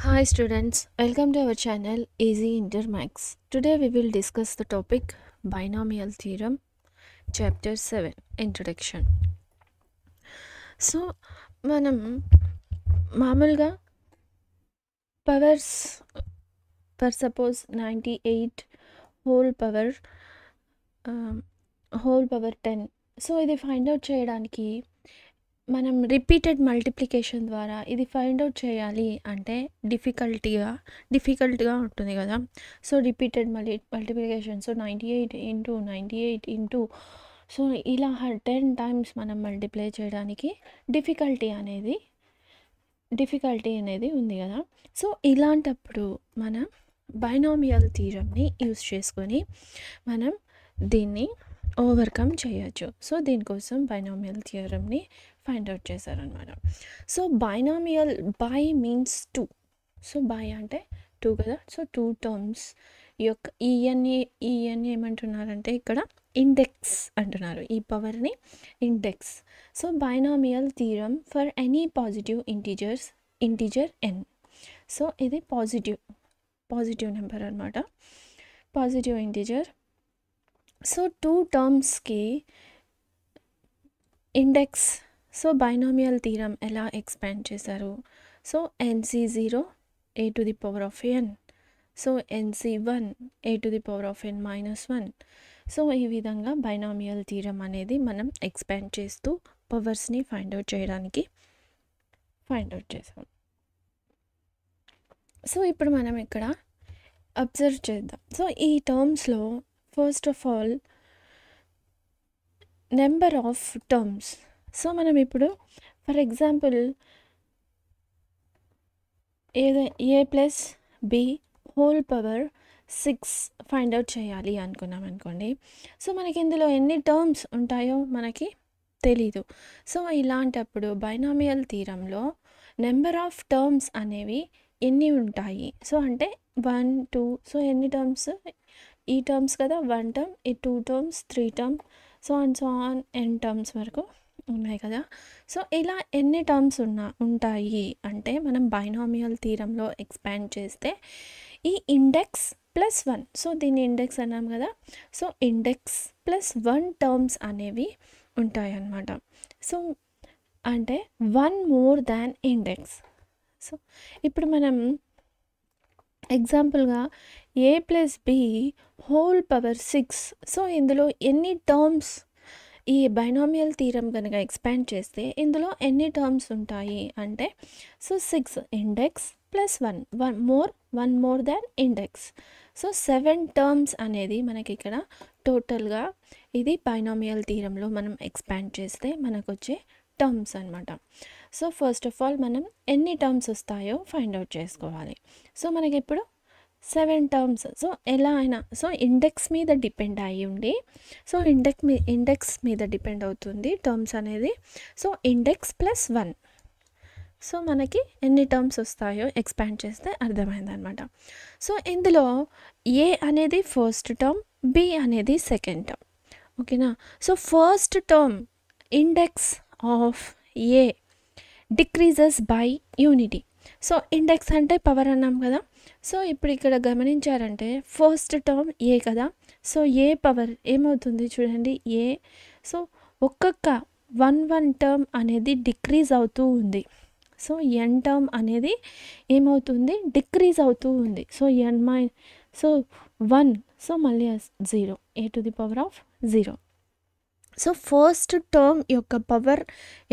Hi students, welcome to our channel Easy Intermax. Today we will discuss the topic Binomial Theorem, Chapter 7, Introduction. So, మనం మామూలుగా powers for suppose 98 whole power 10. So ఇది find out చేయడానికి మనం repeated multiplication ద్వారా ఇది find out చేయాలి అంటే డిఫికల్ట్గా ఉంటుంది కదా. So repeated multiplication, so 98 into so ఇలా 10 టైమ్స్ మనం మల్టిప్లై చేయడానికి డిఫికల్టీ అనేది ఉంది కదా. సో ఇలాంటప్పుడు మనం బైనామియల్ థీరమ్ని యూస్ చేసుకొని మనం దీన్ని ఓవర్కమ్ చేయొచ్చు. సో దీనికోసం బైనామియల్ థియరమ్ని ఫైండ్ అవుట్ చేశారనమాట. So binomial by means 2. So by అంటే 2 కదా. సో 2 టర్మ్స్ యొక్క ఈఎన్ఏ ఏమంటున్నారంటే ఇక్కడ ఇండెక్స్ అంటున్నారు, ఈ పవర్ని index. So binomial theorem for any positive integer n. So ఇది పాజిటివ్ నెంబర్ అనమాట, పాజిటివ్ ఇంటీజర్. సో 2 టర్మ్స్కి ఇండెక్స్. సో బైనామియల్ థీరమ్ ఎలా ఎక్స్పాండ్ చేశారు? So NC0 a to the power of n, so NC1 a to the power of n minus 1. So ఈ విధంగా binomial theorem అనేది మనం expand చేస్తూ పవర్స్ని ఫైండ్ అవుట్ చేసాం. సో ఇప్పుడు మనం ఇక్కడ అబ్జర్వ్ చేద్దాం. సో ఈ టర్మ్స్లో first of all number of terms. So మనం ఇప్పుడు for example A plus B whole power 6 find out చేయాలి అనుకున్నాం అనుకోండి. సో మనకి ఇందులో ఎన్ని టర్మ్స్ ఉంటాయో మనకి తెలీదు. సో ఇలాంటప్పుడు బైనామియల్ థీరంలో నెంబర్ ఆఫ్ టర్మ్స్ అనేవి ఎన్ని ఉంటాయి? సో అంటే 1 2, సో ఎన్ని టర్మ్స్? ఈ టర్మ్స్ కదా, 1 టర్మ్, ఈ 2 terms, 3 term, so on n terms వరకు ఉన్నాయి కదా. సో ఇలా ఎన్ని టర్మ్స్ ఉంటాయి అంటే మనం బైనామియల్ థీరంలో ఎక్స్పాండ్ చేస్తే ఈ ఇండెక్స్ ప్లస్ 1, సో దీన్ని ఇండెక్స్ అన్నాం కదా. సో ఇండెక్స్ ప్లస్ 1 టర్మ్స్ అనేవి ఉంటాయి అన్నమాట. సో అంటే 1 మోర్ దాన్ ఇండెక్స్. సో ఇప్పుడు మనం ఎగ్జాంపుల్గా a plus B whole power 6. So ఇందులో ఎన్ని టర్మ్స్, ఈ బైనామియల్ థీరం కనుక ఎక్స్పాండ్ చేస్తే ఇందులో ఎన్ని టర్మ్స్ ఉంటాయి అంటే so 6 index plus 1 more than index. So 7 terms అనేది మనకి ఇక్కడ టోటల్గా ఇది బైనామియల్ థీరంలో మనం ఎక్స్పాండ్ చేస్తే మనకు వచ్చే టర్మ్స్ అనమాట. సో ఫస్ట్ ఆఫ్ ఆల్ మనం ఎన్ని టర్మ్స్ వస్తాయో ఫైండ్ అవుట్ చేసుకోవాలి. సో మనకి ఇప్పుడు 7 టర్మ్స్. సో ఎలా అయినా సో ఇండెక్స్ మీద డిపెండ్ అయ్యి ఉండి, సో ఇండెక్స్ మీద డిపెండ్ అవుతుంది టర్మ్స్ అనేది. సో ఇండెక్స్ ప్లస్ 1, సో మనకి ఎన్ని టర్మ్స్ వస్తాయో ఎక్స్పాండ్ చేస్తే అర్థమైందనమాట. సో ఇందులో ఏ అనేది ఫస్ట్ టర్మ్, బి అనేది సెకండ్ టర్మ్, ఓకేనా. So first term index of A decreases by unity. So index అంటే పవర్ అన్నాం కదా. సో ఇప్పుడు ఇక్కడ గమనించారంటే ఫస్ట్ టర్మ్ ఏ కదా. సో ఏ పవర్ ఏమవుతుంది చూడండి, ఏ. సో ఒక్కొక్క 1 టర్మ్ అనేది డిక్రీజ్ అవుతూ ఉంది. సో n టర్మ్ అనేది ఏమవుతుంది, డిక్రీజ్ అవుతూ ఉంది. సో సో 1, సో మళ్ళీ 0 a to the power of 0. So first term యొక్క పవర్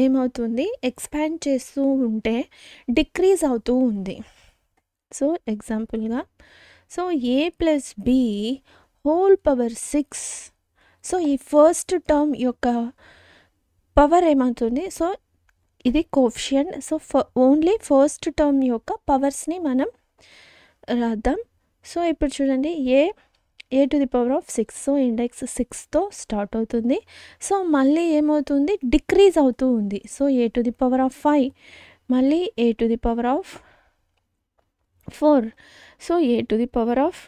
ఏమవుతుంది, ఎక్స్పాండ్ చేస్తూ ఉంటే డిక్రీజ్ అవుతూ ఉంది. సో ఎగ్జాంపుల్గా so a plus B whole power 6. So ఈ ఫస్ట్ టర్మ్ యొక్క పవర్ ఏమవుతుంది, సో ఇది coefficient. So only first term యొక్క పవర్స్ని మనం రాద్దాం. సో ఇప్పుడు చూడండి a to the power of 6. So index 6తో స్టార్ట్ అవుతుంది. సో మళ్ళీ ఏమవుతుంది, డిక్రీజ్ అవుతూ ఉంది. So A to the power of 5, మళ్ళీ a to the power of 4. So A to the power of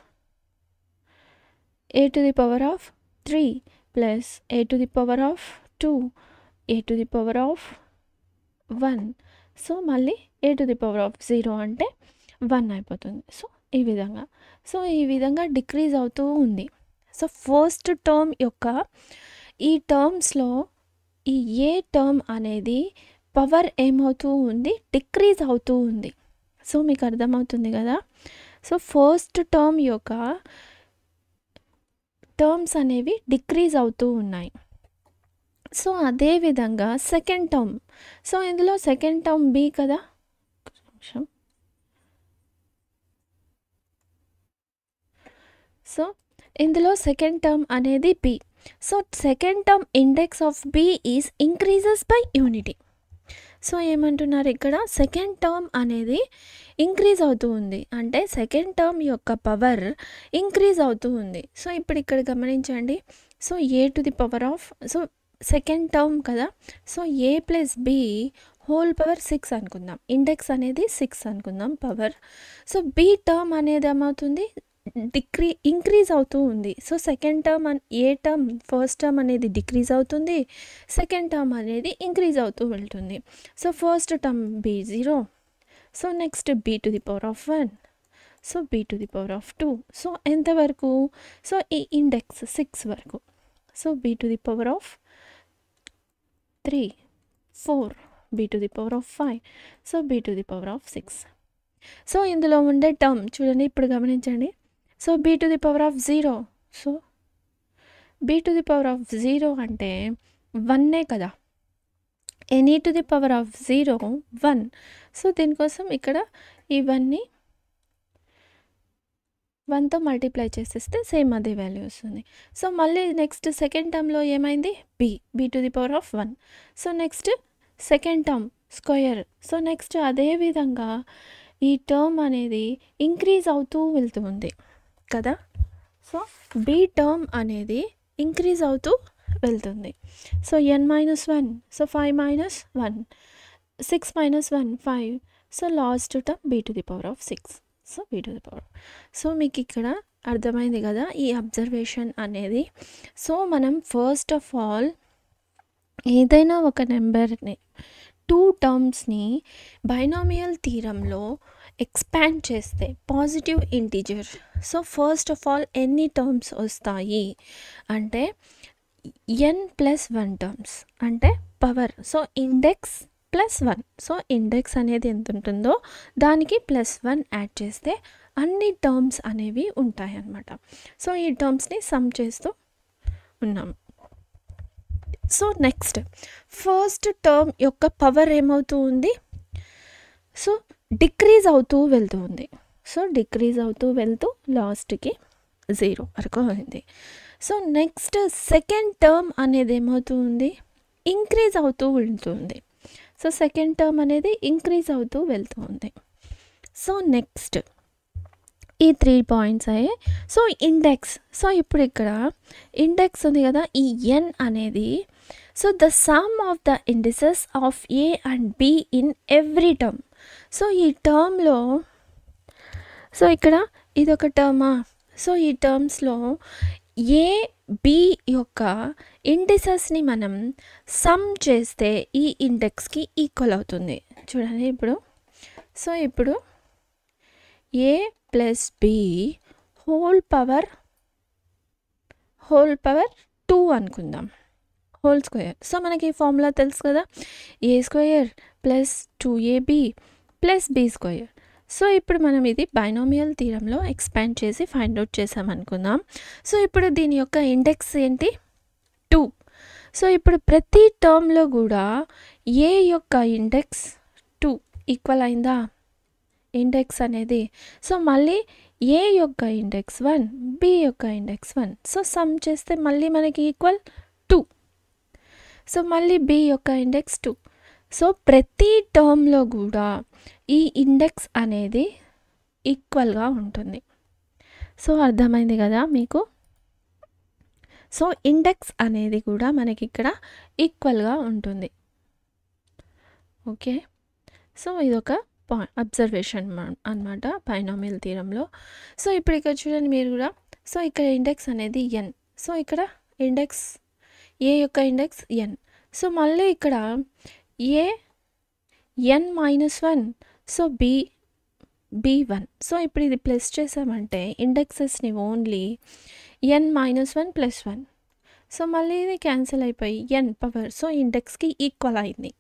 3 plus a to the power of 2, a to the power of 1. So మళ్ళీ a to the power of 0 అంటే 1 అయిపోతుంది. So ఈ విధంగా decrease అవుతూ ఉంది. So first term యొక్క ఈ టర్మ్స్లో ఈ ఏ టర్మ్ అనేది పవర్ ఏమవుతూ ఉంది, డిక్రీజ్ అవుతూ ఉంది. సో మీకు అర్థమవుతుంది కదా. సో ఫస్ట్ టర్మ్ యొక్క టర్మ్స్ అనేవి డిక్రీజ్ అవుతూ ఉన్నాయి. సో అదేవిధంగా సెకండ్ టర్మ్, సో ఇందులో సెకండ్ టర్మ్ బి కదా, సో ఇందులో సెకండ్ టర్మ్ అనేది B. So second term index of B is increases by unity. So ఏమంటున్నారు ఇక్కడ, సెకండ్ టర్మ్ అనేది ఇంక్రీజ్ అవుతూ ఉంది, అంటే సెకండ్ టర్మ్ యొక్క పవర్ ఇంక్రీజ్ అవుతూ ఉంది. సో ఇప్పుడు ఇక్కడ గమనించండి. So A to the power of, so second term కదా, so a plus B whole power 6 అనుకుందాం. ఇండెక్స్ అనేది 6 అనుకుందాం పవర్. సో బి టర్మ్ అనేది ఏమవుతుంది, ఇంక్రీజ్ అవుతూ ఉంది. So second term A term, first term అనేది డిక్రీజ్ అవుతుంది, సెకండ్ టర్మ్ అనేది ఇంక్రీజ్ అవుతూ వెళ్తుంది. So first term B 0, so next B to the power of 1, so B to the power of 2. So ఎంతవరకు, సో ఈ index 6 వరకు. So B to the power of 3, 4, B to the power of 5, so B to the power of 6. So ఇందులో ఉండే term చూడండి, ఇప్పుడు గమనించండి. So B to the power of 0, so B to the power of 0 అంటే 1 కదా, any to the power of 0 1. So దీనికోసం ఇక్కడ ఇవన్నీ 1తో మల్టిప్లై చేసేస్తే సేమ్ అదే వాల్యూ వస్తుంది. సో మళ్ళీ నెక్స్ట్ సెకండ్ టర్మ్లో ఏమైంది, B to the power of 1. So next second term square. So next అదేవిధంగా ఈ టర్మ్ అనేది ఇంక్రీజ్ అవుతూ వెళ్తుంది కదా. సో బి టర్మ్ అనేది ఇంక్రీజ్ అవుతూ వెళ్తుంది. So n-1, so 5 - 1, 6 - 1 5. So last term B to the power of 6, so B to the power. So మీకు ఇక్కడ అర్థమైంది కదా ఈ అబ్జర్వేషన్ అనేది. సో మనం ఫస్ట్ ఆఫ్ ఆల్ ఏదైనా ఒక నెంబర్ని, 2 టర్మ్స్ని బైనామియల్ థీరంలో ఎక్స్పాండ్ చేస్తే positive integer, so first of all ఎన్ని టర్మ్స్ వస్తాయి అంటే n+1 టర్మ్స్, అంటే power. So index +1, so index అనేది ఎంత ఉంటుందో దానికి +1 యాడ్ చేస్తే అన్ని టర్మ్స్ అనేవి ఉంటాయి అన్నమాట. సో ఈ టర్మ్స్ని సమ్ చేస్తూ ఉన్నాం. సో నెక్స్ట్ ఫస్ట్ టర్మ్ యొక్క పవర్ ఏమవుతూ ఉంది, సో డిక్రీజ్ అవుతూ వెళ్తూ ఉంది. సో డిక్రీజ్ అవుతూ వెళ్తూ లాస్ట్కి 0 వరకు అయింది. సో నెక్స్ట్ సెకండ్ టర్మ్ అనేది ఏమవుతూ ఉంది, ఇంక్రీజ్ అవుతూ వెళ్తుంది. సో సెకండ్ టర్మ్ అనేది ఇంక్రీజ్ అవుతూ వెళ్తూ ఉంది. సో నెక్స్ట్ ఈ 3 పాయింట్స్ అయ్యాయి. సో ఇండెక్స్, సో ఇప్పుడు ఇక్కడ ఇండెక్స్ ఉంది కదా, ఈ n అనేది, so the sum of the indices of A and be in every term. So ఈ టర్మ్లో, సో ఇక్కడ ఇదొక టర్మా, సో ఈ టర్మ్స్లో ఏ బి యొక్క ఇండిసెస్ని మనం సమ్ చేస్తే ఈ ఇండెక్స్కి ఈక్వల్ అవుతుంది. చూడండి ఇప్పుడు, సో ఇప్పుడు ఏ ప్లస్ బి హోల్ పవర్ 2 అనుకుందాం, హోల్ స్క్వేర్. సో మనకి ఈ ఫార్ములా తెలుసు కదా, a² + 2ab + b². సో ఇప్పుడు మనం ఇది బైనామియల్ థీరంలో ఎక్స్పాండ్ చేసి ఫైండ్ అవుట్ చేసామనుకుందాం. సో ఇప్పుడు దీని యొక్క ఇండెక్స్ ఏంటి, 2. సో ఇప్పుడు ప్రతి టర్మ్లో కూడా ఏ యొక్క ఇండెక్స్ 2 ఈక్వల్ అయిందా ఇండెక్స్ అనేది. సో మళ్ళీ ఏ యొక్క ఇండెక్స్ 1, బి యొక్క ఇండెక్స్ 1. సో సమ్ చేస్తే మళ్ళీ మనకి ఈక్వల్ 2. సో మళ్ళీ బి యొక్క ఇండెక్స్ 2. సో ప్రతి టర్మ్లో కూడా ఈ ఇండెక్స్ అనేది ఈక్వల్గా ఉంటుంది. సో అర్థమైంది కదా మీకు. సో ఇండెక్స్ అనేది కూడా మనకి ఇక్కడ ఈక్వల్గా ఉంటుంది. ఓకే, సో ఇదొక అబ్జర్వేషన్ అన్నమాట బైనామియల్ థీరంలో. సో ఇప్పుడు ఇక్కడ చూడండి మీరు కూడా, సో ఇక్కడ ఇండెక్స్ అనేది n. సో ఇక్కడ ఇండెక్స్ ఏ యొక్క ఇండెక్స్ n. సో మళ్ళీ ఇక్కడ ఏ n-1, so B b1. So ఇప్పుడు ఇది ప్లస్ చేసామంటే ఇండెక్సెస్ని ఓన్లీ n-1 + 1. సో మళ్ళీ ఇది క్యాన్సిల్ అయిపోయి n పవర్, సో ఇండెక్స్కి ఈక్వల్ అయింది.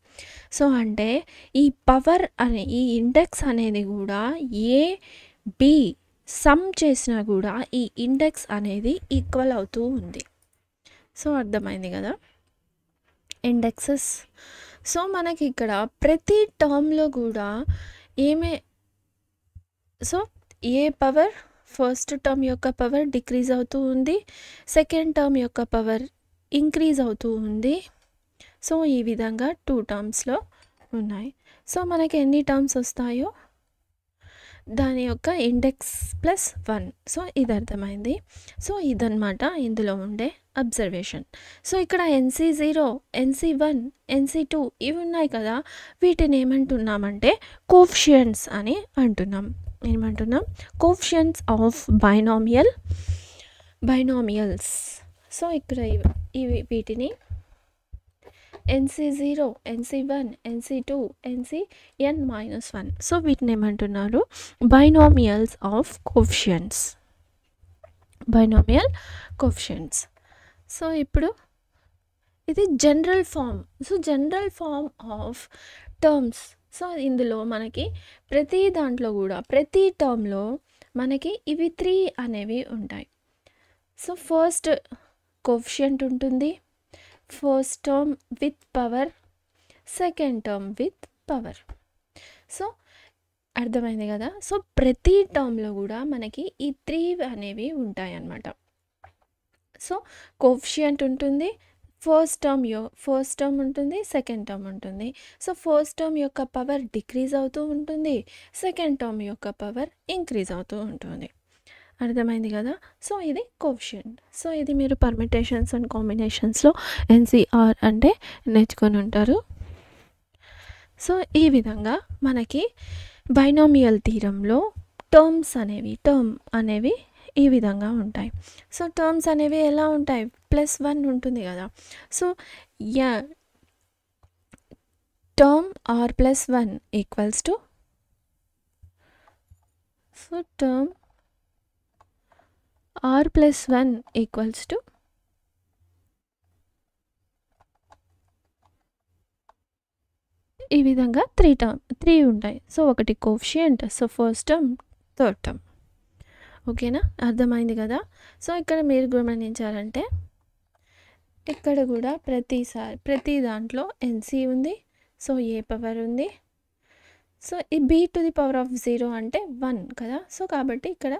సో అంటే ఈ పవర్ అనే ఈ ఇండెక్స్ అనేది కూడా ఏ బి సమ్ చేసినా కూడా ఈ ఇండెక్స్ అనేది ఈక్వల్ అవుతూ ఉంది. సో అర్థమైంది కదా ఇండెక్సెస్. సో మనకి ఇక్కడ ప్రతి టర్మ్లో కూడా so a power first term యొక్క పవర్ డిక్రీజ్ అవుతూ ఉంది, సెకండ్ టర్మ్ యొక్క పవర్ ఇంక్రీజ్ అవుతూ ఉంది. సో ఈ విధంగా 2 టర్మ్స్లో ఉన్నాయి. సో మనకి ఎన్ని టర్మ్స్ వస్తాయో దాని యొక్క ఇండెక్స్ +1. సో ఇది అర్థమైంది. సో ఇదన్నమాట ఇందులో ఉండే అబ్జర్వేషన్. సో ఇక్కడ NC0, NC1, NC2 ఇవి ఉన్నాయి కదా, వీటిని ఏమంటున్నామంటే కోఎఫిషియంట్స్ అని అంటున్నాం. ఏమంటున్నాం? Coefficients of బైనామియల్స్. సో ఇక్కడ ఇవి వీటిని NC0, NC1, NC2, NCn-1. So వీటిని ఏమంటున్నారు? Binomials of coefficients. Binomial coefficients. So ఇప్పుడు ఇది general form. So general form of terms. So ఇందులో మనకి ప్రతి దాంట్లో కూడా ప్రతి టర్మ్లో మనకి ఇవి 3 అనేవి ఉంటాయి. సో ఫస్ట్ కోఎఫిషియంట్ ఉంటుంది, first term with power, second term with power. So అర్థమైంది కదా. సో ప్రతి టర్మ్లో కూడా మనకి ఈ 3 అనేవి ఉంటాయి అన్నమాట. సో కోఎఫిషియంట్ ఉంటుంది, ఫస్ట్ టర్మ్ ఉంటుంది, సెకండ్ టర్మ్ ఉంటుంది. సో ఫస్ట్ టర్మ్ యొక్క పవర్ డిక్రీజ్ అవుతూ ఉంటుంది, సెకండ్ టర్మ్ యొక్క పవర్ ఇంక్రీజ్ అవుతూ ఉంటుంది. అర్థమైంది కదా. సో ఇది కోఎఫిషియంట్. సో ఇది మీరు పర్మిటేషన్స్ అండ్ కాంబినేషన్స్లో NCR అంటే నేర్చుకొని ఉంటారు. సో ఈ విధంగా మనకి బైనామియల్ థీరంలో టర్మ్ అనేవి ఈ విధంగా ఉంటాయి. సో టర్మ్స్ అనేవి ఎలా ఉంటాయి? +1 ఉంటుంది కదా. So term r+1 equals to, so term r+1 equals to ఈ విధంగా 3 ఉంటాయి. సో ఒకటి coefficient, so first term, third term. ఓకేనా, అర్థమైంది కదా. సో ఇక్కడ మీరు గమనించాలంటే ఇక్కడ కూడా ప్రతి దాంట్లో NC ఉంది, సో ఏ పవర్ ఉంది. సో ఈ b⁴ అంటే 1 కదా. సో కాబట్టి ఇక్కడ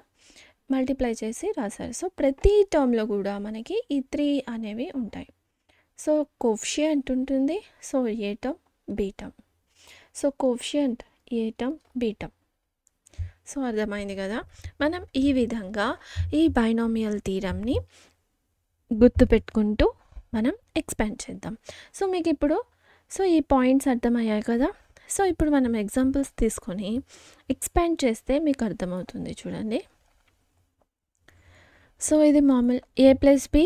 మల్టిప్లై చేసి రాశారు. సో ప్రతి టర్మ్లో కూడా మనకి ఈ 3 అనేవి ఉంటాయి. సో కోఎఫిషియంట్ ఉంటుంది, so a term, b term. So coefficient, a term, b term. So అర్థమైంది కదా. మనం ఈ విధంగా ఈ బైనామియల్ థీరంని గుర్తుపెట్టుకుంటూ మనం ఎక్స్పాండ్ చేద్దాం. సో మీకు ఇప్పుడు ఈ పాయింట్స్ అర్థమయ్యాయి కదా. సో ఇప్పుడు మనం ఎగ్జాంపుల్స్ తీసుకొని ఎక్స్పాండ్ చేస్తే మీకు అర్థమవుతుంది. చూడండి. సో ఇది మామూలు a+b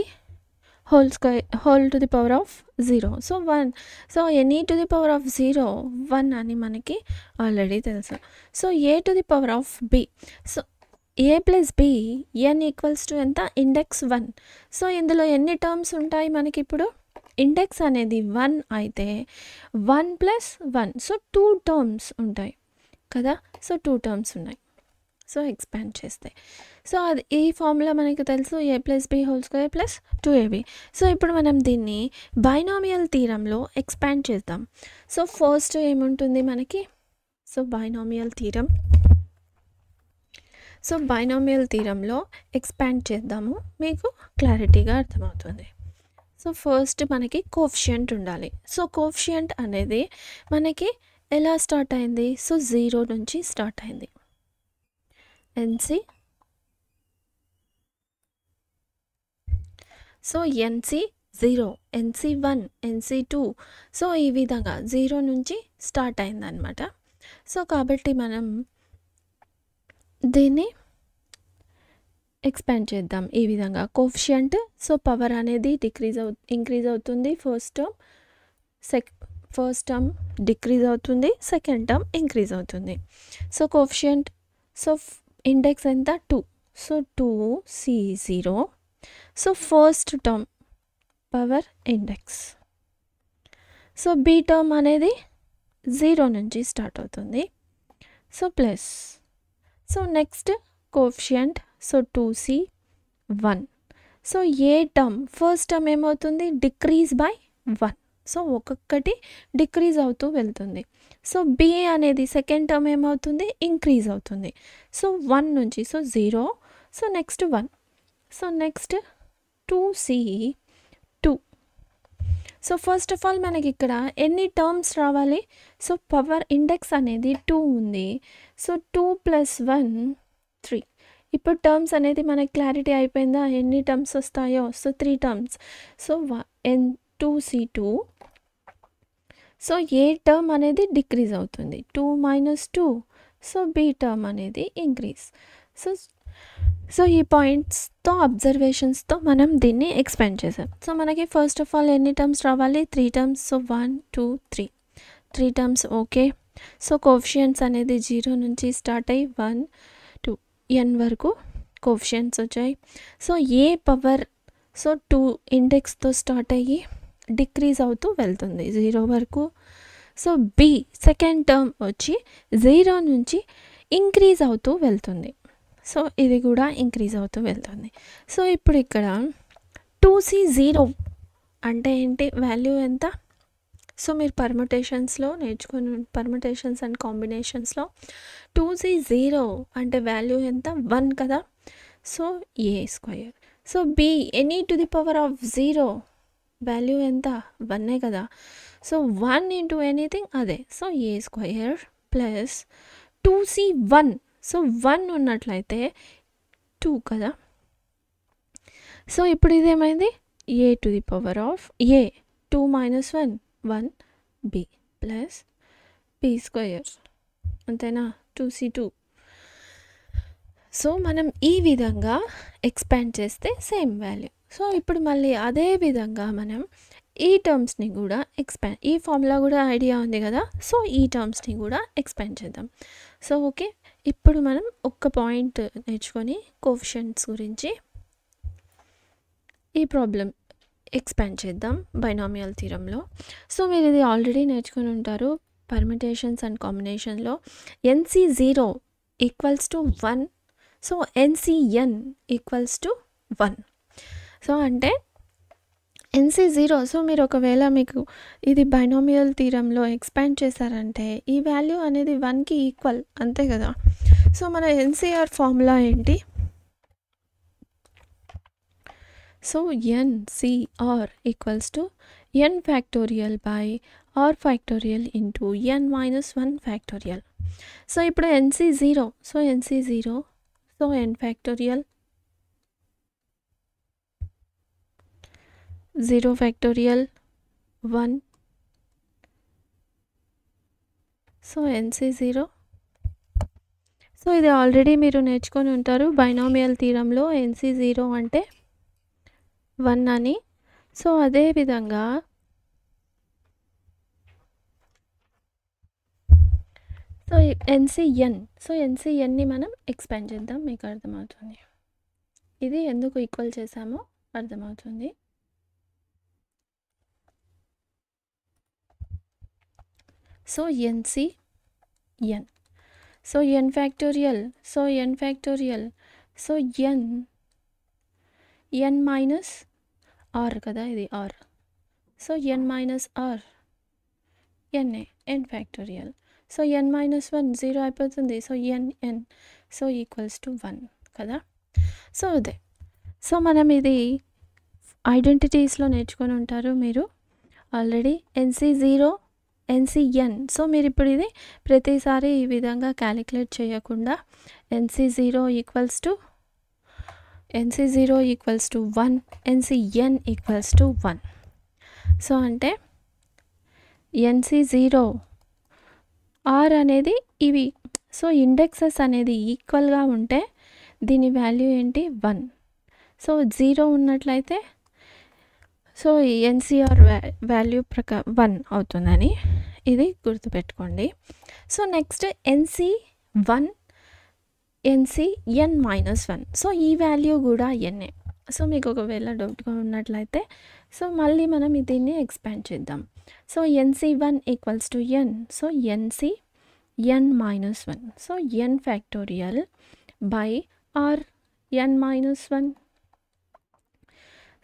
whole to the power of 0. So 1. So n⁴ 1 అని మనకి ఆల్రెడీ తెలుసు. So a⁴b. So a+b n equals to ఎంత? ఇండెక్స్ 1. సో ఇందులో ఎన్ని టర్మ్స్ ఉంటాయి మనకి? ఇప్పుడు ఇండెక్స్ అనేది 1 అయితే 1 + 1, సో 2 టర్మ్స్ ఉంటాయి కదా. సో 2 టర్మ్స్ ఉన్నాయి. సో ఎక్స్పాండ్ చేస్తే సో అది ఈ ఫార్ములా మనకి తెలుసు, a+b² + 2ab. సో ఇప్పుడు మనం దీన్ని బైనామియల్ థీరంలో ఎక్స్పాండ్ చేద్దాం. సో ఫస్ట్ ఏముంటుంది మనకి? సో బైనామియల్ థీరంలో ఎక్స్పాండ్ చేద్దాము, మీకు క్లారిటీగా అర్థమవుతుంది. సో ఫస్ట్ మనకి కోఎఫిషియంట్ ఉండాలి. సో కోఎఫిషియంట్ అనేది మనకి ఎలా స్టార్ట్ అయింది? సో 0 నుంచి స్టార్ట్ అయింది. NC, so NC0, NC1, NC2. So ఈ విధంగా 0 నుంచి స్టార్ట్ అయిందనమాట. సో కాబట్టి మనం దీన్ని ఎక్స్పాండ్ చేద్దాం ఈ విధంగా. కోఎఫిషియంట్, సో పవర్ అనేది ఇంక్రీజ్ అవుతుంది. ఫస్ట్ టర్మ్ డిక్రీజ్ అవుతుంది, సెకండ్ టర్మ్ ఇంక్రీజ్ అవుతుంది. సో కోఎఫిషియంట్ సో ఇండెక్స్ ఎంత 2. So 2C0. So first term power index. So B term అనేది 0 నుంచి స్టార్ట్ అవుతుంది. So plus. So next coefficient. So 2C1. So a term first term ఏమవుతుంది decrease by 1. So ఒక్కొక్కటి decrease అవుతూ వెళ్తుంది. So b అనేది second term ఏమవుతుంది increase అవుతుంది. సో 1 నుంచి so 0. So next 1. So next 2C2. So first of all మనకి ఇక్కడ ఎన్ని టర్మ్స్ రావాలి? సో పవర్ ఇండెక్స్ అనేది 2 ఉంది. సో 2 + 1 3. ఇప్పుడు టర్మ్స్ అనేది మనకి క్లారిటీ అయిపోయిందా ఎన్ని టర్మ్స్ వస్తాయో? So 3 terms. So 2C2. So a term అనేది డిక్రీజ్ అవుతుంది 2 - 2. సో బి టర్మ్ అనేది ఇంక్రీజ్. సో ఈ పాయింట్స్తో అబ్జర్వేషన్స్తో మనం దీన్ని ఎక్స్పాండ్ చేసాం. సో మనకి ఫస్ట్ ఆఫ్ ఆల్ ఎన్ని టర్మ్స్ రావాలి? 3 terms. So 1 2 3. 3 terms okay. So coefficients అనేది 0 నుంచి స్టార్ట్ అయ్యి 1 2 n వరకు కోఎఫిషియంట్స్ వచ్చాయి. So a power so 2 ఇండెక్స్తో start అయ్యి డిక్రీజ్ అవుతూ వెళ్తుంది 0 వరకు. సో బి సెకండ్ టర్మ్ వచ్చి 0 నుంచి ఇంక్రీజ్ అవుతూ వెళ్తుంది. సో ఇది కూడా ఇంక్రీజ్ అవుతూ వెళ్తుంది. సో ఇప్పుడు ఇక్కడ 2C0 అంటే ఏంటి? వాల్యూ ఎంత? సో మీరు పర్ముటేషన్స్లో నేర్చుకుని పర్ముటేషన్స్ అండ్ కాంబినేషన్స్లో 2C0 అంటే వాల్యూ ఎంత? 1 కదా. So A². So be any to the power of 0 value ఎంత? 1 కదా. సో 1 ఇంటూ ఎనీథింగ్ అదే. So A² plus 2C1. So 1 ఉన్నట్లయితే 2 కదా. సో ఇప్పుడు ఇదేమైంది? A to the power of A 2 - 1 1 B plus B². అంతేనా? 2C2. సో మనం ఈ విధంగా ఎక్స్పాండ్ చేస్తే సేమ్ వాల్యూ. సో ఇప్పుడు మళ్ళీ అదే విధంగా మనం ఈ టర్మ్స్ని కూడా ఎక్స్పాండ్, ఈ ఫార్ములా కూడా ఐడియా ఉంది కదా. సో ఈ టర్మ్స్ని కూడా ఎక్స్పాండ్ చేద్దాం. సో ఓకే, ఇప్పుడు మనం ఒక్క పాయింట్ నేర్చుకొని కోఎఫిషియంట్స్ గురించి ఈ ప్రాబ్లం ఎక్స్పాండ్ చేద్దాం బైనామియల్ థీరంలో. సో మీరు ఇది ఆల్రెడీ నేర్చుకొని ఉంటారు పర్మిటేషన్స్ అండ్ కాంబినేషన్లో. NC0 = 1. So NCN = 1. సో అంటే NC0. సో మీరు ఒకవేళ మీకు ఇది బైనామియల్ థీరంలో ఎక్స్పాండ్ చేశారంటే ఈ వాల్యూ అనేది 1కి ఈక్వల్, అంతే కదా. సో మన NCR ఫార్ములా ఏంటి? So NCR = n factorial by r factorial into n - 1 factorial. So ఇప్పుడు NC0. So NC0 so n factorial 0 factorial 1. So NC0. So ఇది ఆల్రెడీ మీరు నేర్చుకొని ఉంటారు బైనామియల్ థీరంలో NC0 అంటే 1 అని. సో అదే విధంగా సో NCN. సో NCNని మనం ఎక్స్పాండ్ చేద్దాం, మీకు అర్థమవుతుంది. ఇది ఎందుకు ఈక్వల్ చేసామో అర్థమవుతుంది. So NCN. So n factorial. So n factorial. So n minus r కదా, ఇది r. So n minus r n factorial. So n - 1 0 అయిపోతుంది. సో n సో = 1 కదా. సో అదే. సో మనం ఇది ఐడెంటిటీస్లో నేర్చుకొని ఉంటారు మీరు ఆల్రెడీ. NC0 NCN. సో మీరు ఇప్పుడు ఇది ప్రతిసారి ఈ విధంగా క్యాలిక్యులేట్ చేయకుండా NC0 = 1 NCN = 1. సో అంటే NC0 R అనేది ఇవి. సో ఇండెక్సెస్ అనేది ఈక్వల్గా ఉంటే దీని వాల్యూ ఏంటి? 1. సో 0 ఉన్నట్లయితే సో NCR వాల్యూ 1 అవుతుందని ఇది గుర్తుపెట్టుకోండి. సో నెక్స్ట్ NC1 ఎన్సి n-1. సో ఈ వాల్యూ కూడా ఎన్ఏ. సో మీకు ఒకవేళ డౌట్గా ఉన్నట్లయితే సో మళ్ళీ మనం దీన్ని ఎక్స్పాండ్ చేద్దాం. So NC1 equals to n. So NC n-1. So n factorial by r n-1.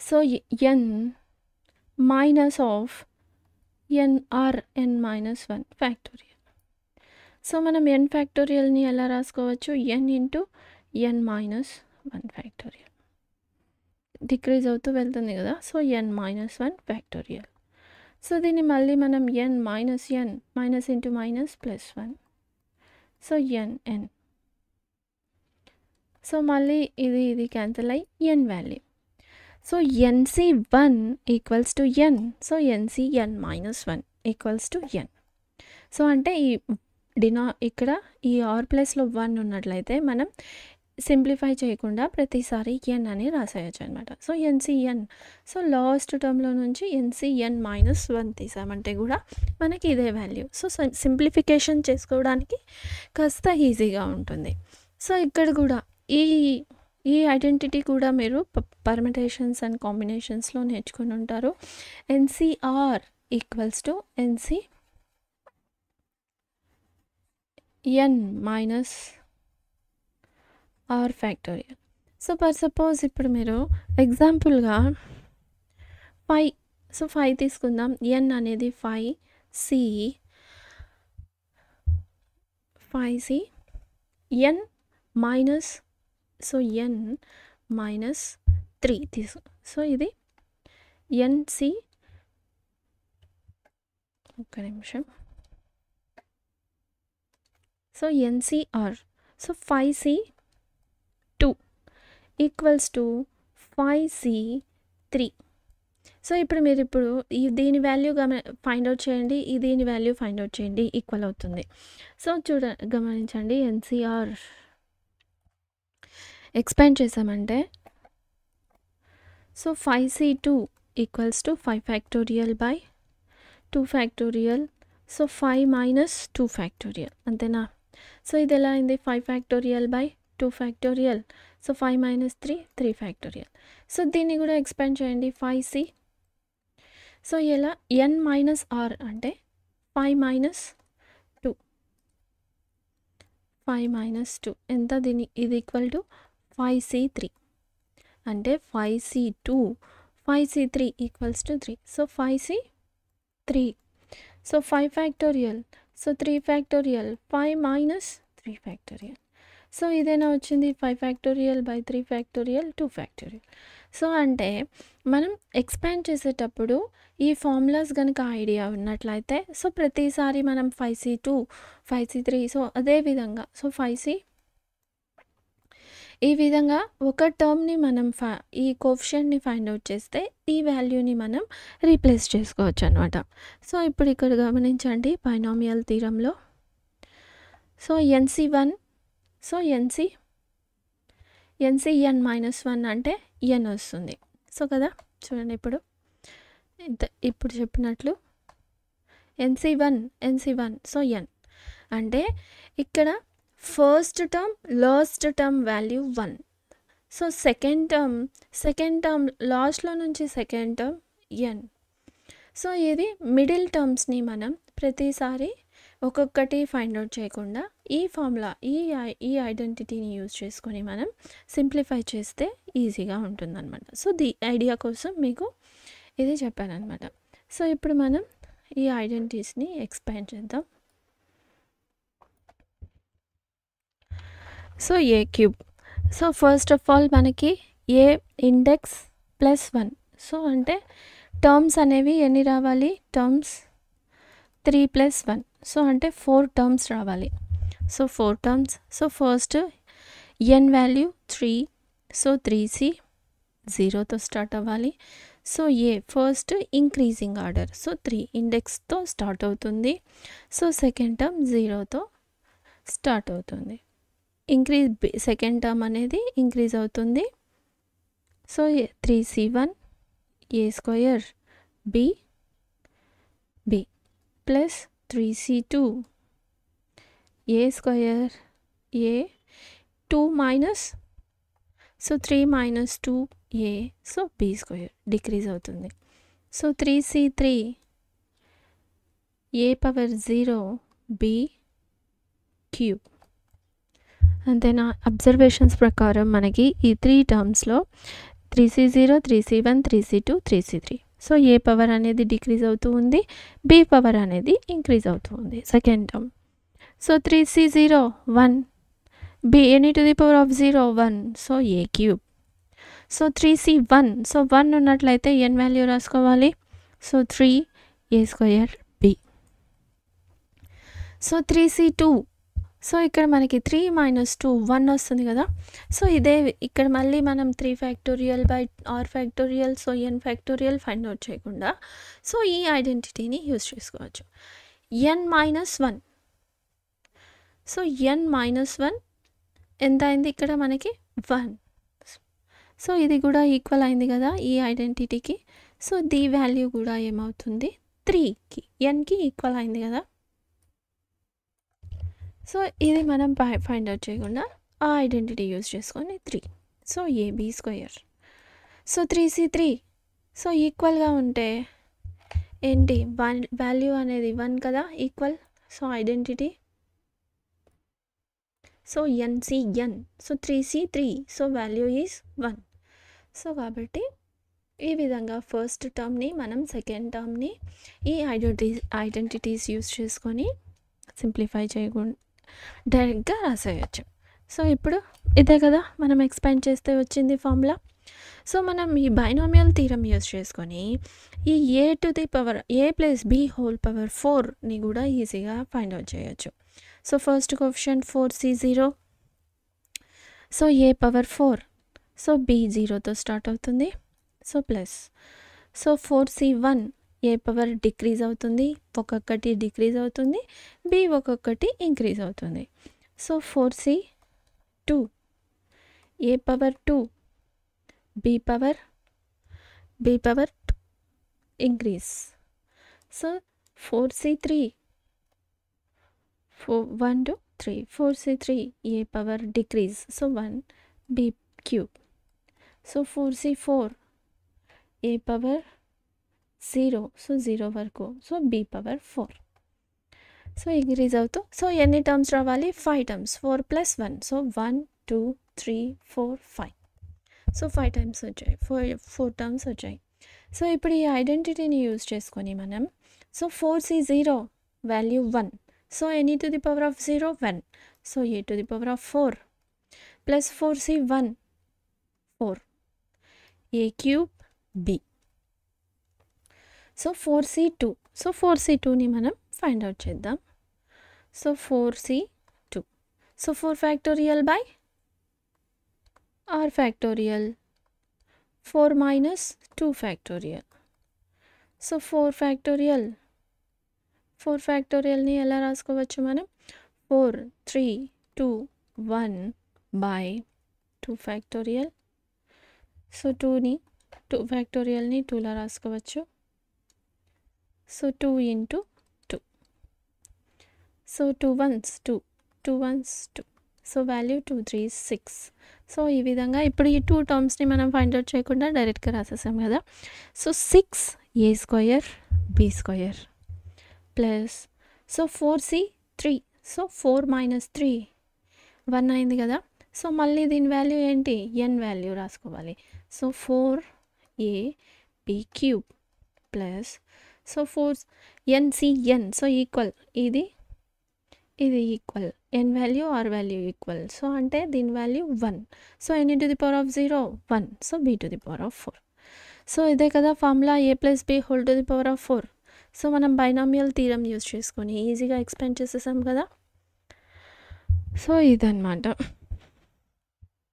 So n minus of r n-1 factorial. So మనం n ఫ్యాక్టోరియల్ని ఎలా రాసుకోవచ్చు? n into n-1 factorial. Decrease అవుతూ వెళ్తుంది కదా. So n-1 factorial. సో దీన్ని మళ్ళీ మనం n minus into minus plus 1. So n. So మళ్ళీ ఇది క్యాన్సిల్ అయ్యి n value. So NC1 equals to n. So NC n-1 equals to n. So అంటే ఈ ఇక్కడ ఈ r ప్లస్లో 1 ఉన్నట్లయితే మనం సింప్లిఫై చేయకుండా ప్రతిసారి n అని రాసేయచ్చు అనమాట. So NCn. సో లాస్ట్ టర్మ్లో నుంచి NCn-1 తీసామంటే కూడా మనకి ఇదే వాల్యూ. సో సింప్లిఫికేషన్ చేసుకోవడానికి కాస్త ఈజీగా ఉంటుంది. సో ఇక్కడ కూడా ఈ ఐడెంటిటీ కూడా మీరు పర్మిటేషన్స్ అండ్ కాంబినేషన్స్లో నేర్చుకుని ఉంటారు. NCr equals to NC n-r factorial. So for suppose ఇప్పుడు మీరు ఎగ్జాంపుల్గా 5. సో 5 తీసుకుందాం. n అనేది 5c n minus so n minus 3 so ఇది NC ఒక్క నిమిషం. So NCr. So 5c2 equals to 5c3. So ఇప్పుడు మీరు దీని వాల్యూ ఫైండ్ అవుట్ చేయండి, దీని వాల్యూ ఫైండ్ అవుట్ చేయండి, ఈక్వల్ అవుతుంది. సో గమనించండి, NCr ఎక్స్పాండ్ చేసామంటే so 5c2 equals to 5 factorial by 2 factorial. So 5 minus 2 factorial అంతేనా. సో ఇది ఎలా అయింది? 5 factorial by 2 factorial. So 5 minus 3 factorial. So దీన్ని కూడా ఎక్స్పాండ్ చేయండి 5c. సో ఎలా n మైనస్ r అంటే 5 మైనస్ 2 ఎంత? ఇది ఈక్వల్ టు 5c3 అంటే 5c3 equals to 3. So 5c3. So 5 factorial. So 3 factorial 5 minus 3 factorial. So ఇదేనా వచ్చింది 5 factorial by 3 factorial 2 factorial. So అంటే మనం ఎక్స్పాండ్ చేసేటప్పుడు ఈ ఫార్ములాస్ కనుక ఐడియా ఉన్నట్లయితే సో ప్రతిసారి మనం 5c2 5c3 సో అదేవిధంగా సో 5c ఈ విధంగా ఒక టర్మ్ని మనం ఈ కోఎఫిషియంట్ని ఫైండ్ అవుట్ చేస్తే ఈ వాల్యూని మనం రీప్లేస్ చేసుకోవచ్చు అనమాట. సో ఇప్పుడు ఇక్కడ గమనించండి binomial థీరంలో so NC1 so NCn-1 అంటే n వస్తుంది. సో కదా చూడండి ఇప్పుడు చెప్పినట్లు NC1 సో n అంటే ఇక్కడ first term last term value 1. So second term లాస్ట్లో నుంచి సెకండ్ టర్మ్ n. సో ఇది మిడిల్ టర్మ్స్ని మనం ప్రతిసారి ఒక్కొక్కటి ఫైండ్ అవుట్ చేయకుండా ఈ ఫార్ములా ఈ ఐడెంటిటీని యూజ్ చేసుకొని మనం సింప్లిఫై చేస్తే ఈజీగా ఉంటుందన్నమాట. సో ఐడియా కోసం మీకు ఇది చెప్పానమాట. సో ఇప్పుడు మనం ఈ ఐడెంటిటీస్ని ఎక్స్పాండ్ చేద్దాం. So a3. So first of all మనకి a ఇండెక్స్ +1. సో అంటే టర్మ్స్ అనేవి ఎన్ని రావాలి? టర్మ్స్ 3 + 1. సో అంటే 4 టర్మ్స్ రావాలి. So 4 terms. So first n value 3. So 3c 0తో స్టార్ట్ అవ్వాలి. So a first increasing order. So 3 ఇండెక్స్తో స్టార్ట్ అవుతుంది. సో సెకండ్ టర్మ్ 0తో స్టార్ట్ అవుతుంది. సెకండ్ టర్మ్ అనేది ఇంక్రీజ్ అవుతుంది. So 3c1 a² b plus 3c2 a² a 2 minus, so 3 minus 2a, so b square decrease అవుతుంది. So 3c3 a power 0 b cube. అంతేనా? Observations ప్రకారం మనకి ఈ 3 టర్మ్స్లో 3c0, 3c1, 3c2, 3c3. So a power అనేది decrease అవుతూ ఉంది, b power అనేది increase అవుతూ ఉంది. Second term, so 3c0 1, b any to the power of 0 1, so a cube. So 3c1, so 1 ఉన్నట్లయితే ఎన్ వాల్యూ రాసుకోవాలి, so 3a square b. So 3c2, so ఇక్కడ మనకి 3 మైనస్ 2 1 వస్తుంది కదా. సో ఇదే ఇక్కడ మళ్ళీ మనం 3 factorial by are factorial, so N factorial find out చేయకుండా సో ఈ ఐడెంటిటీని యూజ్ చేసుకోవచ్చు. ఎన్ మైనస్ 1, సో ఎన్ మైనస్ 1 ఎంత అయింది ఇక్కడ మనకి 1. సో ఇది కూడా ఈక్వల్ అయింది కదా ఈ ఐడెంటిటీకి. సో ది వాల్యూ కూడా ఏమవుతుంది 3కి, ఎన్కి ఈక్వల్ అయింది కదా. సో ఇది మనం ఫైండ్ అవుట్ చేయకుండా ఆ ఐడెంటిటీ యూజ్ చేసుకొని 3, so AB square. So 3c3, so ఈక్వల్గా ఉంటే ఏంటి వాల్యూ అనేది 1 కదా equal, so identity. So NCN, so 3c3, so value is 1. So కాబట్టి ఈ విధంగా ఫస్ట్ టర్మ్ని మనం సెకండ్ టర్మ్ని ఈ ఐడెంటిటీస్ యూజ్ చేసుకొని సింప్లిఫై చేయకుండా డైరెక్ట్గా రాసేయచ్చు. సో ఇప్పుడు ఇదే కదా మనం ఎక్స్పాండ్ చేస్తే వచ్చింది ఫార్ములా. సో మనం ఈ బైనామియల్ థీరం యూజ్ చేసుకొని ఈ a to the power a plus b whole power 4ని కూడా ఈజీగా ఫైండ్ అవుట్ చేయొచ్చు. So first coefficient 4c0, so a power 4, so b 0తో స్టార్ట్ అవుతుంది, so plus, so 4c1 a power decrease అవుతుంది, ఒక్కొక్కటి డిక్రీజ్ అవుతుంది, బి ఒక్కొక్కటి ఇంక్రీజ్ అవుతుంది. So 4c2 a power 2, b power 2 increase. So 4c3 1 to 3, 4c3 a power decrease, so 1 b cube. So 4c4 A power 0, so 0 వరకు, so b power 4. So increase అవుతూ so ఎన్ని terms రావాలి 5 terms, 4 + 1, so 1 2 3 4 5, so 5 times వచ్చాయి, 4 terms వచ్చాయి. So ఇప్పుడు ఈ ఐడెంటిటీని use చేసుకొని మనం so 4c0 value 1, so any to the power of 0 1, so A to the power of 4 plus 4c1 4, a cube b. So 4c2, so 4c2ని మనం ఫైండ్ అవుట్ చేద్దాం. So 4c2, so 4 factorial by are factorial, 4 minus 2 factorial. So 4 ఫ్యాక్టోరియల్ని ఎలా రాసుకోవచ్చు మనం 4 3 2 1 by 2 factorial. So 2 ఫ్యాక్టోరియల్ని 2లా రాసుకోవచ్చు. So 2 into 2, so 2 ones 2, 2 ones 2, so value 2 3 6. So ఈ విధంగా ఇప్పుడు ఈ 2 టర్మ్స్ని మనం ఫైండ్ అవుట్ చేయకుండా డైరెక్ట్గా రాసేసాం కదా. So 6a square b square plus, so 4c3, so 4 minus 3 1 అయింది కదా. సో మళ్ళీ దీని వాల్యూ ఏంటి n వాల్యూ రాసుకోవాలి. So 4ab cube plus, so 4 NCN, so equal ఇది equal n value r value equal, so అంటే దీని value 1, so n to the power of 0 1, so b to the power of 4. So ఇదే కదా formula a plus b whole to the power of 4. So మనం binomial theorem use చేసుకొని ఈజీగా expand చేసేసాం కదా. So ఇదన్నమాట.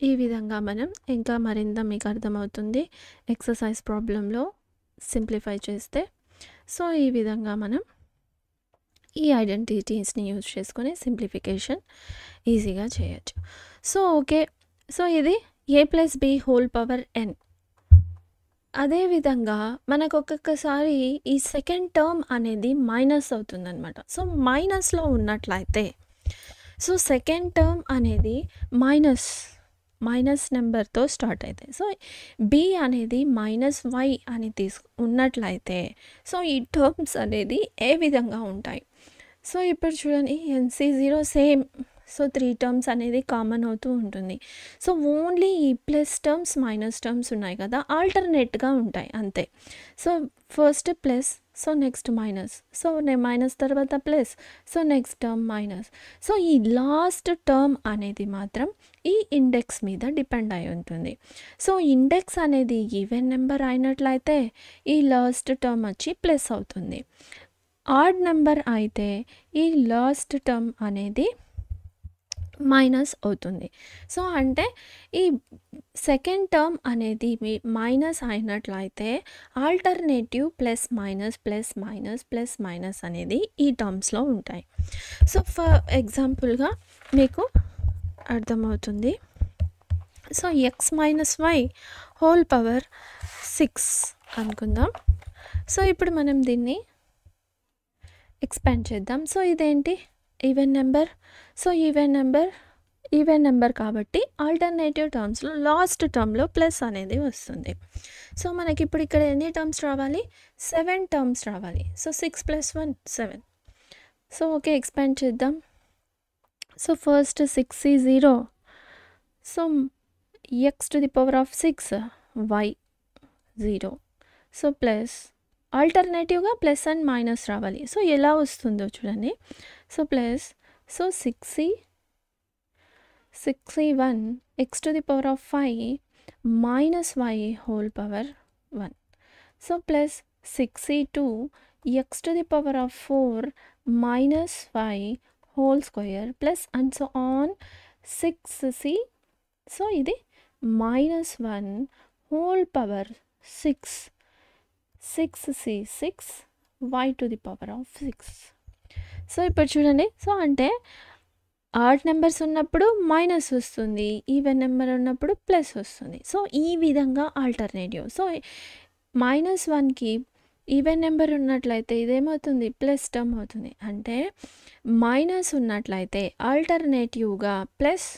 ఈ విధంగా మనం ఇంకా మరింత మీకు అర్థమవుతుంది ఎక్సర్సైజ్ ప్రాబ్లంలో సింప్లిఫై చేస్తే. సో ఈ విధంగా మనం ఈ ఐడెంటిటీస్ని యూజ్ చేసుకొని సింప్లిఫికేషన్ ఈజీగా చేయొచ్చు. సో ఓకే, సో ఇది a plus b whole power n. అదేవిధంగా మనకు ఒక్కొక్కసారి ఈ సెకండ్ టర్మ్ అనేది మైనస్ అవుతుందన్నమాట. సో మైనస్లో ఉన్నట్లయితే సో సెకండ్ టర్మ్ అనేది మైనస్ నెంబర్తో స్టార్ట్ అవుతాయి. సో బి అనేది -y అని ఉన్నట్లయితే సో ఈ టర్మ్స్ అనేది ఏ విధంగా ఉంటాయి? సో ఇప్పుడు చూడండి NC0 సేమ్. సో 3 టర్మ్స్ అనేది కామన్ అవుతూ ఉంటుంది. సో ఓన్లీ ఈ ప్లస్ టర్మ్స్ మైనస్ టర్మ్స్ ఉన్నాయి కదా, ఆల్టర్నేట్గా ఉంటాయి అంతే. So first plus, so next minus, so minus తర్వాత plus, so next term minus. So ఈ లాస్ట్ టర్మ్ అనేది మాత్రం ఈ ఇండెక్స్ మీద డిపెండ్ అయి ఉంటుంది. సో ఇండెక్స్ అనేది ఈవెన్ నెంబర్ అయినట్లయితే ఈ లాస్ట్ టర్మ్ వచ్చి ప్లస్ అవుతుంది. ఆడ్ నెంబర్ అయితే ఈ లాస్ట్ టర్మ్ అనేది మైనస్ అవుతుంది. సో అంటే ఈ సెకండ్ టర్మ్ అనేది మైనస్ అయినట్లయితే ఆల్టర్నేటివ్ ప్లస్ మైనస్ అనేది ఈ టర్మ్స్లో ఉంటాయి. సో ఫర్ ఎగ్జాంపుల్గా మీకు అర్థమవుతుంది. సో x-y హోల్ పవర్ 6 అనుకుందాం. సో ఇప్పుడు మనం దీన్ని ఎక్స్పాండ్ చేద్దాం. సో ఇదేంటి even number. So even number కాబట్టి ఆల్టర్నేటివ్ టర్మ్స్లో లాస్ట్ టర్మ్లో ప్లస్ అనేది వస్తుంది. సో మనకి ఇప్పుడు ఇక్కడ ఎన్ని టర్మ్స్ రావాలి? 7 టర్మ్స్ రావాలి. సో 6 + 1 7. సో ఓకే, ఎక్స్పాండ్ చేద్దాం. So first 6 is 0. So x⁶ y 0. So plus ఆల్టర్నేటివ్గా ప్లస్ అండ్ మైనస్ రావాలి. సో ఎలా వస్తుందో చూడండి. So plus, so 6e1 x⁵ minus y whole power 1. So plus 6e2 x⁴ minus y whole square plus and so on 6c. So ఇది -1 whole power 6 6c6 y⁶. So ఇప్పుడు చూడండి. So అంటే odd numbers ఉన్నప్పుడు minus వస్తుంది, even number ఉన్నప్పుడు plus వస్తుంది. So ఈ విధంగా ఆల్టర్నేటివ్. సో -1కి ఈవెన్ నెంబర్ ఉన్నట్లయితే ఇదేమవుతుంది? ప్లస్ టర్మ్ అవుతుంది. అంటే మైనస్ ఉన్నట్లయితే ఆల్టర్నేటివ్గా ప్లస్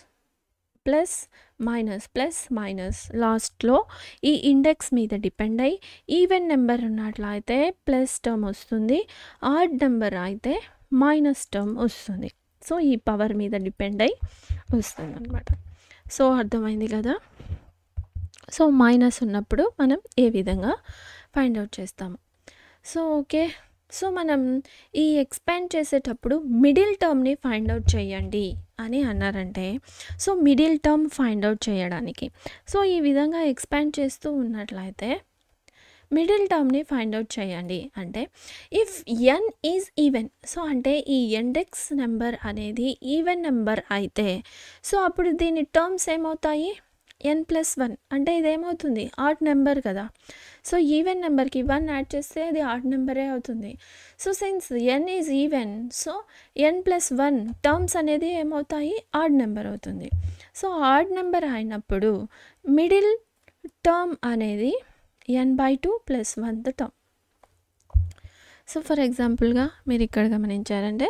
మైనస్ లాస్ట్లో ఈ ఇండెక్స్ మీద డిపెండ్ అయ్యి ఈవెన్ నెంబర్ ఉన్నట్లయితే ప్లస్ టర్మ్ వస్తుంది, ఆడ్ నెంబర్ అయితే మైనస్ టర్మ్ వస్తుంది. సో ఈ పవర్ మీద డిపెండ్ అయ్యి వస్తుంది అనమాట. సో అర్థమైంది కదా. సో మైనస్ ఉన్నప్పుడు మనం ఏ విధంగా ఫైండ్ అవుట్ చేస్తాము. So okay. సో మనం ఈ ఎక్స్పాండ్ చేసేటప్పుడు మిడిల్ టర్మ్ని ఫైండ్ అవుట్ చేయండి అని అన్నారంటే, so middle term find out చేయడానికి సో ఈ విధంగా ఎక్స్పాండ్ చేస్తూ ఉన్నట్లయితే మిడిల్ టర్మ్ని ఫైండ్ అవుట్ చేయండి. అంటే if n is even, so అంటే ఈ ఇండెక్స్ నెంబర్ అనేది ఈవెన్ నెంబర్ అయితే సో అప్పుడు దీని టర్మ్స్ ఏమవుతాయి? n+1 అంటే ఇదేమవుతుంది? ఆడ్ నెంబర్ కదా. సో ఈవెన్ నెంబర్కి 1 యాడ్ చేస్తే అది ఆడ్ నెంబరే అవుతుంది. So since n is even, so n+1 terms అనేది ఏమవుతాయి? ఆడ్ నెంబర్ అవుతుంది. సో ఆడ్ నెంబర్ అయినప్పుడు మిడిల్ టర్మ్ అనేది n/2 + 1th term. So for ఎగ్జాంపుల్గా మీరు ఇక్కడ గమనించారంటే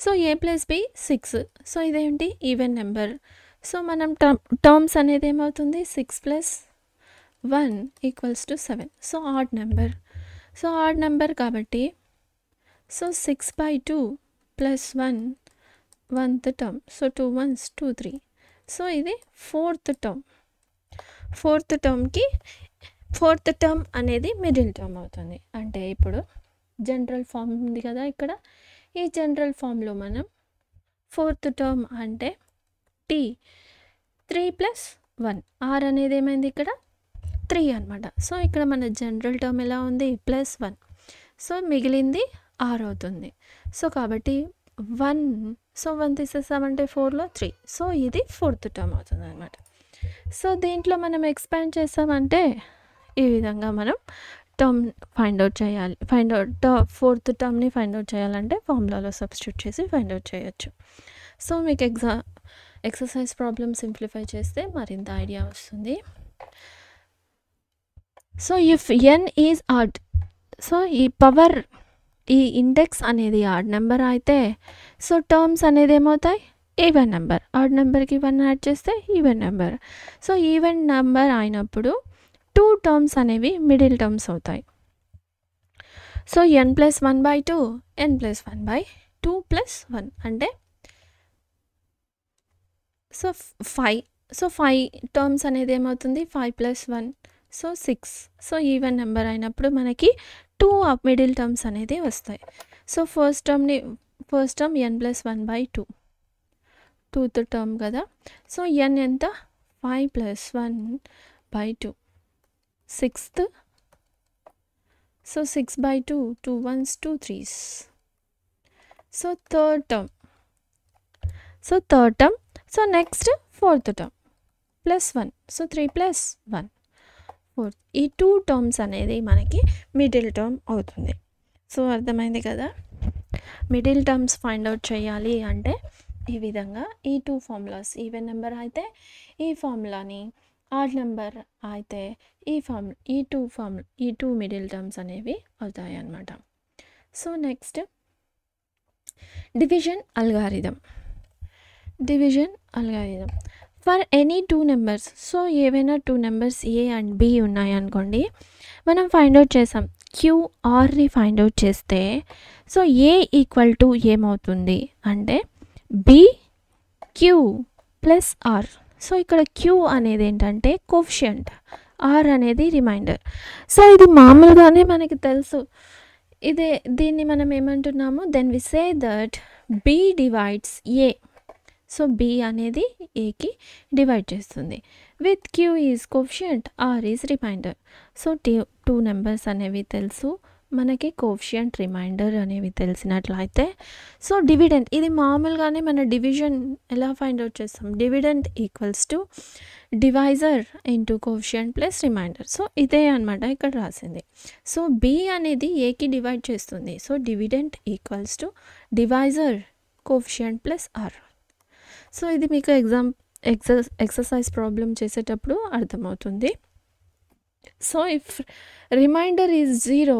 సో a + b 6. సో ఇదేంటి? Even number. సో మనం టర్మ్స్ అనేది ఏమవుతుంది? 6 + 1 = 7. So odd number. So odd number కాబట్టి so 6/2 + 1 1th term. So 2 1s 2 3. So ఇది 4th టర్మ్. 4th టర్మ్కి 4th టర్మ్ అనేది మిడిల్ టర్మ్ అవుతుంది. అంటే ఇప్పుడు జనరల్ ఫామ్ ఉంది కదా ఇక్కడ, ఈ జనరల్ ఫామ్లో మనం 4th టర్మ్ అంటే t 3 + 1 r అనేది ఏమైంది ఇక్కడ? 3 అనమాట. సో ఇక్కడ మన జనరల్ టర్మ్ ఎలా ఉంది? +1. సో మిగిలింది r అవుతుంది. సో కాబట్టి 1, సో 1 తీసేసామంటే 4లో 3. సో ఇది 4th టర్మ్ అవుతుంది అనమాట. సో దీంట్లో మనం ఎక్స్పాండ్ చేసామంటే ఈ విధంగా మనం టర్మ్ ఫైండ్ అవుట్ చేయాలి. 4th టర్మ్ని ఫైండ్ అవుట్ చేయాలంటే ఫార్ములాలో సబ్స్టిట్యూట్ చేసి ఫైండ్ అవుట్ చేయొచ్చు. సో మీకు ఎక్సర్సైజ్ ప్రాబ్లమ్ సింప్లిఫై చేస్తే మరింత ఐడియా వస్తుంది. So if n is odd, so ఈ ఇండెక్స్ అనేది ఆడ్ నెంబర్ అయితే సో టర్మ్స్ అనేది ఏమవుతాయి? Even number. ఆడ్ నెంబర్కి 1 యాడ్ చేస్తే even number. So even number అయినప్పుడు 2 టర్మ్స్ అనేవి మిడిల్ టర్మ్స్ అవుతాయి. సో n+1/2 n+1/2 + 1 అంటే సో 5. సో 5 టర్మ్స్ అనేది ఏమవుతుంది 5 + 1 సో 6. సో ఈవెన్ నెంబర్ అయినప్పుడు మనకి 2 మిడిల్ టర్మ్స్ అనేది వస్తాయి. So first term n+1/2 2th term కదా. సో n ఎంత 5 + 1/2 6th. So 6/2 2 1s 2 3s. So third term. So next fourth term +1. So 3 + 1 4. ఈ 2 టర్మ్స్ అనేది మనకి మిడిల్ టర్మ్ అవుతుంది. సో అర్థమైంది కదా. మిడిల్ టర్మ్స్ ఫైండ్ అవుట్ చేయాలి అంటే ఈ విధంగా ఈ 2 ఫార్ములాస్, ఈవెన్ నెంబర్ అయితే ఈ ఫార్ములాని, ఆడ్ నెంబర్ అయితే ఈ 2 మిడిల్ టర్మ్స్ అనేవి అవుతాయి అన్నమాట. So next division algorithm. For any 2 numbers. So ఏవైనా 2 నెంబర్స్ ఏ అండ్ బి ఉన్నాయి అనుకోండి, మనం ఫైండ్ అవుట్ చేసాం. క్యూఆర్ని ఫైండ్ అవుట్ చేస్తే సో ఏ ఈక్వల్ టు ఏమవుతుంది అంటే b q plus are. So ఇక్కడ క్యూ అనేది ఏంటంటే కోఫిషియంట్, ఆర్ అనేది రిమైండర్. సో ఇది మామూలుగానే మనకి తెలుసు. దీన్ని మనం ఏమంటున్నాము, then we say that b divides A. So b అనేది ఏకి డివైడ్ చేస్తుంది. With q is coefficient, r is reminder. So 2 numbers అనేవి తెలుసు మనకి, కోఫిషియంట్ రిమైండర్ అనేవి తెలిసినట్లయితే సో డివిడెంట్, ఇది మామూలుగానే మన డివిజన్ ఎలా ఫైండ్ అవుట్ చేస్తాం, dividend equals to divisor into coefficient plus remainder. So ఇదే అనమాట ఇక్కడ రాసింది. సో బి అనేది ఏకి డివైడ్ చేస్తుంది. So dividend equals to divisor coefficient plus are. So ఇది మీకు ఎక్సర్సైజ్ ప్రాబ్లం చేసేటప్పుడు అర్థమవుతుంది. So if remainder is 0,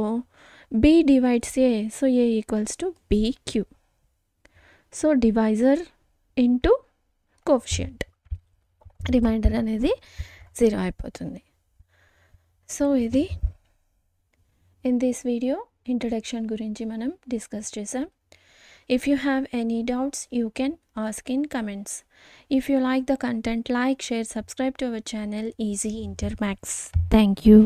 B divides A, so A equals to BQ. So divisor into coefficient, remainder అనేది 0 అయిపోతుంది. So ఇది ఇన్ దిస్ వీడియో ఇంట్రడక్షన్ గురించి మనం discuss చేసాం. If you have any doubts, you can ask in comments. If you like the content, like, share, subscribe to our channel Easy Inter Maths. Thank you.